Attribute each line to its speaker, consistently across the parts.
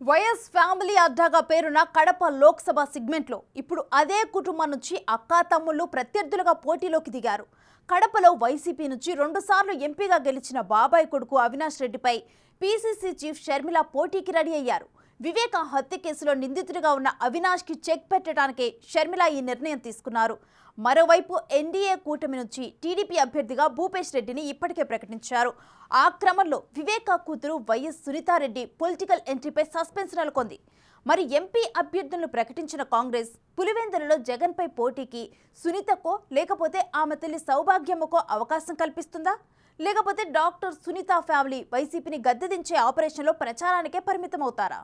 Speaker 1: YS family అడ్డాగా పేరున్న కడప లోక్సభ సెగ్మెంట్లో ఇప్పుడు అదే కుటుంబం నుంచి అక్కా తమ్ముళ్ళు ప్రత్యర్థులుగా పోటీలోకి దిగారు. కడపలో వైసీపీ నుంచి 2 సార్లు ఎంపీగా గెలిచిన బాబాయ్ కొడుకు అవినాష్ రెడ్డిపై పీసీసీ చీఫ్ షర్మిల పోటీకి రెడీ అయ్యారు. వివేక హత్య కేసులో నిందితుడిగా ఉన్న అవినాష్కి చెక్ పెట్టడానికే షర్మిల ఈ నిర్ణయం తీసుకున్నారు. మరోవైపు ఎన్డీఏ కూటమి నుంచి టీడీపీ అభ్యర్థిగా భూపేష్ రెడ్డిని ఇప్పటికే ప్రకటించారు. ఆ క్రమంలో వివేక కూతురు వైఎస్ సునీతారెడ్డి పొలిటికల్ ఎంట్రీపై సస్పెన్స్ నెలకొంది. మరి ఎంపీ అభ్యర్థులను ప్రకటించిన కాంగ్రెస్ పులివెందులలో జగన్పై పోటీకి సునీతకో లేకపోతే ఆమె తల్లి సౌభాగ్యమ్మకో అవకాశం కల్పిస్తుందా, లేకపోతే డాక్టర్ సునీత ఫ్యామిలీ వైసీపీని గద్దెదించే ఆపరేషన్లో ప్రచారానికే పరిమితమవుతారా?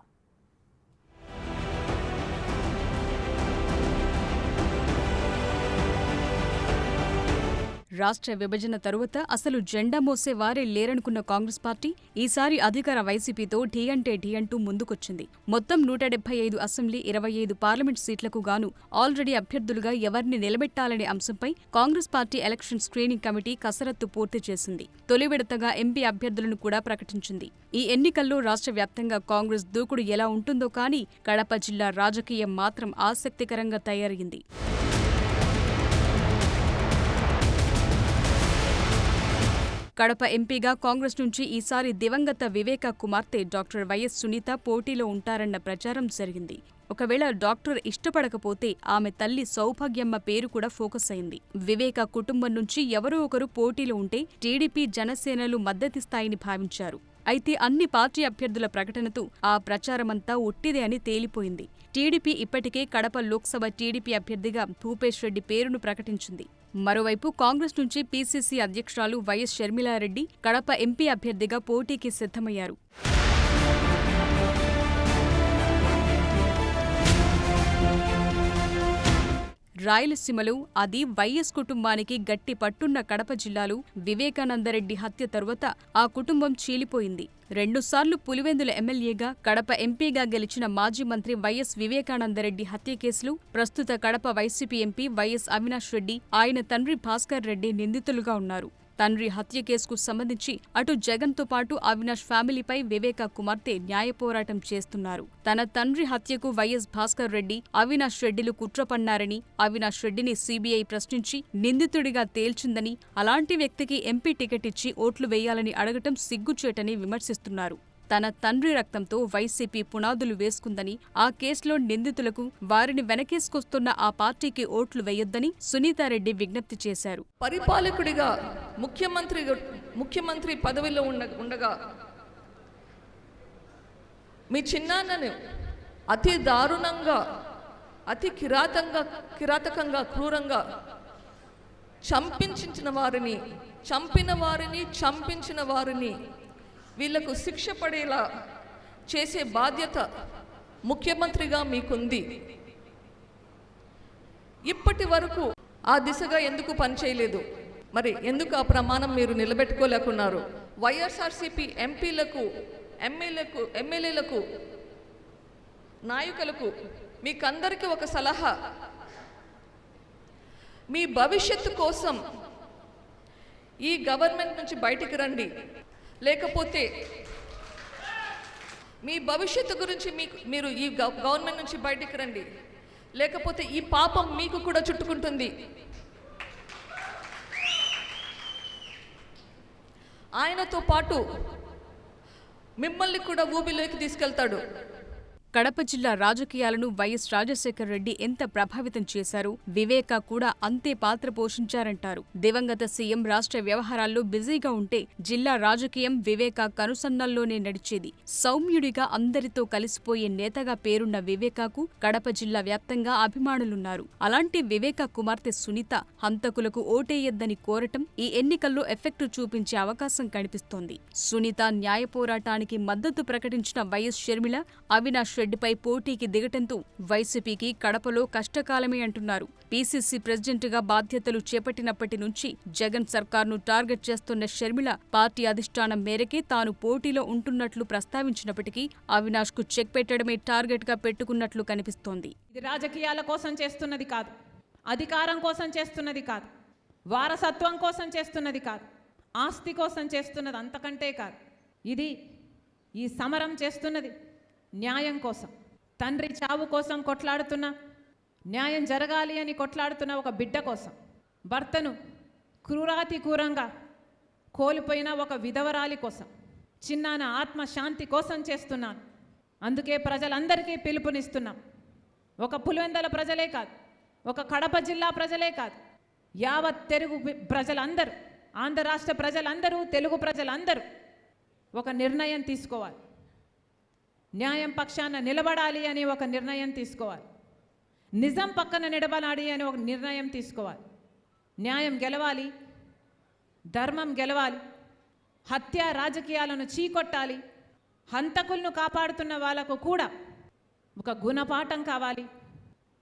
Speaker 2: రాష్ట్ర విభజన తరువాత అసలు జెండా మోసే వారే లేరనుకున్న కాంగ్రెస్ పార్టీ ఈసారి అధికార వైసీపీతో ఢీ అంటే ఢీ అంటూ ముందుకొచ్చింది. మొత్తం 175 అసెంబ్లీ, 25 పార్లమెంట్ సీట్లకు గాను ఆల్రెడీ అభ్యర్థులుగా ఎవరిని నిలబెట్టాలనే అంశంపై Congress party election screening committee కసరత్తు పూర్తి చేసింది. తొలి విడతగా ఎంపీ అభ్యర్థులను కూడా ప్రకటించింది. ఈ ఎన్నికల్లో రాష్ట్ర వ్యాప్తంగా కాంగ్రెస్ దూకుడు ఎలా ఉంటుందో కానీ కడప జిల్లా రాజకీయం మాత్రం ఆసక్తికరంగా తయారైంది. కడప ఎంపీగా కాంగ్రెస్ నుంచి ఈసారి దివంగత వివేక కుమార్తె డాక్టర్ వైఎస్ సునీత పోటీలో ఉంటారన్న ప్రచారం జరిగింది. ఒకవేళ డాక్టర్ ఇష్టపడకపోతే ఆమె తల్లి సౌభాగ్యమ్మ పేరు కూడా ఫోకస్ అయింది. వివేక కుటుంబం నుంచి ఎవరో ఒకరు పోటీలో ఉంటే టీడీపీ, జనసేనలు మద్దతిస్తాయని భావించారు. అయితే అన్ని పార్టీ అభ్యర్థుల ప్రకటనతో ఆ ప్రచారమంతా ఒట్టిదే అని తేలిపోయింది. టీడీపీ ఇప్పటికే కడప లోక్సభ టీడీపీ అభ్యర్థిగా భూపేష్ రెడ్డి పేరును ప్రకటించింది. మరోవైపు కాంగ్రెస్ నుంచి పీసీసీ అధ్యక్షురాలు వైఎస్ షర్మిలారెడ్డి కడప ఎంపీ అభ్యర్థిగా పోటీకి సిద్ధమయ్యారు. రాయలసీమలో, అది వైఎస్ కుటుంబానికి గట్టి పట్టున్న కడప జిల్లాలో వివేకానందరెడ్డి హత్య తరువాత ఆ కుటుంబం చీలిపోయింది. 2 సార్లు పులివెందుల ఎమ్మెల్యేగా, కడప ఎంపీగా గెలిచిన మాజీ మంత్రి వైఎస్ వివేకానందరెడ్డి హత్య కేసులో ప్రస్తుత Kadapa YCP MP YS Avinash Reddy, ఆయన తండ్రి భాస్కర్ రెడ్డి నిందితులుగా ఉన్నారు. తండ్రి హత్య కేసుకు సంబంధించి అటు జగన్తో పాటు అవినాష్ ఫ్యామిలీపై వివేక కుమార్తె న్యాయ పోరాటం చేస్తున్నారు. తన తండ్రి హత్యకు వైఎస్ భాస్కర్ రెడ్డి, అవినాష్ రెడ్డిలు కుట్ర పన్నారని, అవినాష్ రెడ్డిని సీబీఐ ప్రశ్నించి నిందితుడిగా తేల్చిందని, అలాంటి వ్యక్తికి ఎంపీ టికెట్ ఇచ్చి ఓట్లు వేయాలని అడగటం సిగ్గుచేటని విమర్శిస్తున్నారు. తన తండ్రి రక్తంతో వైసీపీ పునాదులు వేసుకుందని, ఆ కేసులో నిందితులకు వారిని వెనకేసుకొస్తున్న ఆ పార్టీకి ఓట్లు వేయొద్దని సునీతారెడ్డి విజ్ఞప్తి చేశారు.
Speaker 3: పరిపాలకుడిగా ముఖ్యమంత్రి పదవిలో ఉండగా మీ చిన్నాన్నను అతి దారుణంగా, అతి కిరాతకంగా, క్రూరంగా చంపించిన వారిని వీళ్లకు శిక్ష పడేలా చేసే బాధ్యత ముఖ్యమంత్రిగా మీకుంది. ఇప్పటి వరకు ఆ దిశగా ఎందుకు పనిచేయలేదు? మరి ఎందుకు ఆ ప్రమాణం మీరు నిలబెట్టుకోలేకున్నారు? వైఎస్ఆర్సీపీ ఎంపీలకు, ఎమ్మెల్యేలకు, నాయకులకు మీకందరికీ ఒక సలహా: మీ భవిష్యత్తు కోసం ఈ గవర్నమెంట్ నుంచి బయటికి రండి. లేకపోతే మీ భవిష్యత్తు గురించి మీరు ఈ గవర్నమెంట్ నుంచి బయటికి రండి, లేకపోతే ఈ పాపం మీకు కూడా చుట్టుకుంటుంది. ఆయనతో పాటు మిమ్మల్ని కూడా ఊబిలోకి తీసుకెళ్తాడు.
Speaker 2: కడప జిల్లా రాజకీయాలను వైఎస్ రాజశేఖర్ రెడ్డి ఎంత ప్రభావితం చేశారో వివేక కూడా అంతే పాత్ర పోషించారంటారు. దివంగత సీఎం రాష్ట్ర వ్యవహారాల్లో బిజీగా ఉంటే జిల్లా రాజకీయం వివేక కనుసన్నల్లోనే నడిచేది. సౌమ్యుడిగా అందరితో కలిసిపోయే నేతగా పేరున్న వివేకకు కడప జిల్లా వ్యాప్తంగా అభిమానులున్నారు. అలాంటి వివేక కుమార్తె సునీత హంతకులకు ఓటేయొద్దని కోరటం ఈ ఎన్నికల్లో ఎఫెక్టు చూపించే అవకాశం కనిపిస్తోంది. సునీత న్యాయ పోరాటానికి మద్దతు ప్రకటించిన వైఎస్ షర్మిల, అవినాష్ రెడ్డిపై పోటీకి దిగటంతో వైసీపీకి కడపలో కష్టకాలమే అంటున్నారు. పీసీసీ ప్రెసిడెంట్గా బాధ్యతలు చేపట్టినప్పటి నుంచి జగన్ సర్కార్ను టార్గెట్ చేస్తున్న షర్మిల పార్టీ అధిష్టానం మేరకే తాను పోటీలో ఉంటున్నట్లు ప్రస్తావించినప్పటికీ అవినాష్కు చెక్ పెట్టడమే టార్గెట్గా పెట్టుకున్నట్లు కనిపిస్తోంది.
Speaker 4: ఇది రాజకీయాల కోసం చేస్తున్నది కాదు, అధికారం కోసం చేస్తున్నది కాదు, వారసత్వం కోసం చేస్తున్నది కాదు, ఆస్తి కోసం చేస్తున్నది అంతకంటే కాదు. ఇది ఈ సమరం చేస్తున్నది న్యాయం కోసం, తండ్రి చావు కోసం కొట్లాడుతున్న, న్యాయం జరగాలి అని కొట్లాడుతున్న ఒక బిడ్డ కోసం, భర్తను క్రూరాతి క్రూరంగా కోల్పోయిన ఒక విధవరాలి కోసం, చిన్నాన ఆత్మశాంతి కోసం చేస్తున్నాను. అందుకే ప్రజలందరికీ పిలుపునిస్తున్నాం. ఒక పులివెందుల ప్రజలే కాదు, ఒక కడప జిల్లా ప్రజలే కాదు, యావత్ తెలుగు ప్రజలందరూ, ఆంధ్ర రాష్ట్ర ప్రజలందరూ, తెలుగు ప్రజలందరూ ఒక నిర్ణయం తీసుకోవాలి. న్యాయం పక్షాన నిలబడాలి అని ఒక నిర్ణయం తీసుకోవాలి. నిజం పక్కన నిలబడాలి అని ఒక నిర్ణయం తీసుకోవాలి. న్యాయం గెలవాలి, ధర్మం గెలవాలి, హత్య రాజకీయాలను చీకొట్టాలి, హంతకులను కాపాడుతున్న వాళ్లకు కూడా ఒక గుణపాఠం కావాలి,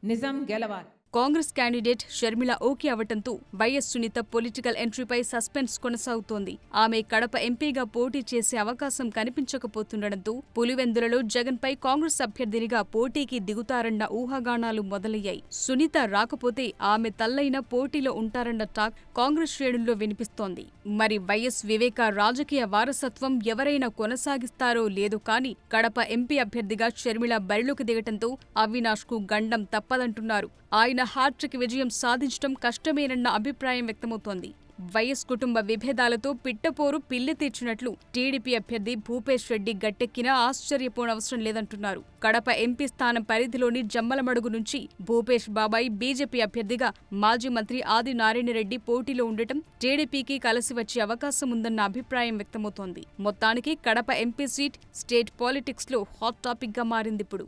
Speaker 4: నిజం గెలవాలి.
Speaker 2: కాంగ్రెస్ క్యాండిడేట్ షర్మిల ఓకే అవటంతో వైఎస్ సునీత పొలిటికల్ ఎంట్రీపై సస్పెన్స్ కొనసాగుతోంది. ఆమె కడప ఎంపీగా పోటీ చేసే అవకాశం కనిపించకపోతుండటంతో పులివెందులలో జగన్పై కాంగ్రెస్ అభ్యర్థినిగా పోటీకి దిగుతారన్న ఊహాగానాలు మొదలయ్యాయి. సునీత రాకపోతే ఆమె తల్లైన పోటీలో ఉంటారన్న టాక్ కాంగ్రెస్ శ్రేణుల్లో వినిపిస్తోంది. మరి వైఎస్ వివేక రాజకీయ వారసత్వం ఎవరైనా కొనసాగిస్తారో లేదో కానీ కడప ఎంపీ అభ్యర్థిగా షర్మిల బరిలోకి దిగటంతో అవినాష్ కు గండం తప్పదంటున్నారు. ఆయన హ్యాట్రిక్ విజయం సాధించడం కష్టమేనన్న అభిప్రాయం వ్యక్తమవుతోంది. వైఎస్ కుటుంబ విభేదాలతో పిట్టపోరు పిల్లి తీర్చినట్లు టీడీపీ అభ్యర్థి భూపేష్ రెడ్డి గట్టెక్కినా ఆశ్చర్యపోనవసరం లేదంటున్నారు. కడప ఎంపీ స్థానం పరిధిలోని జమ్మలమడుగు నుంచి భూపేష్ బాబాయ్ బీజేపీ అభ్యర్థిగా మాజీ మంత్రి ఆది నారాయణరెడ్డి పోటీలో ఉండటం టీడీపీకి కలిసి వచ్చే అవకాశం ఉందన్న అభిప్రాయం వ్యక్తమవుతోంది. మొత్తానికి Kadapa MP seat state politics లో హాట్ టాపిక్ గా మారిందిప్పుడు.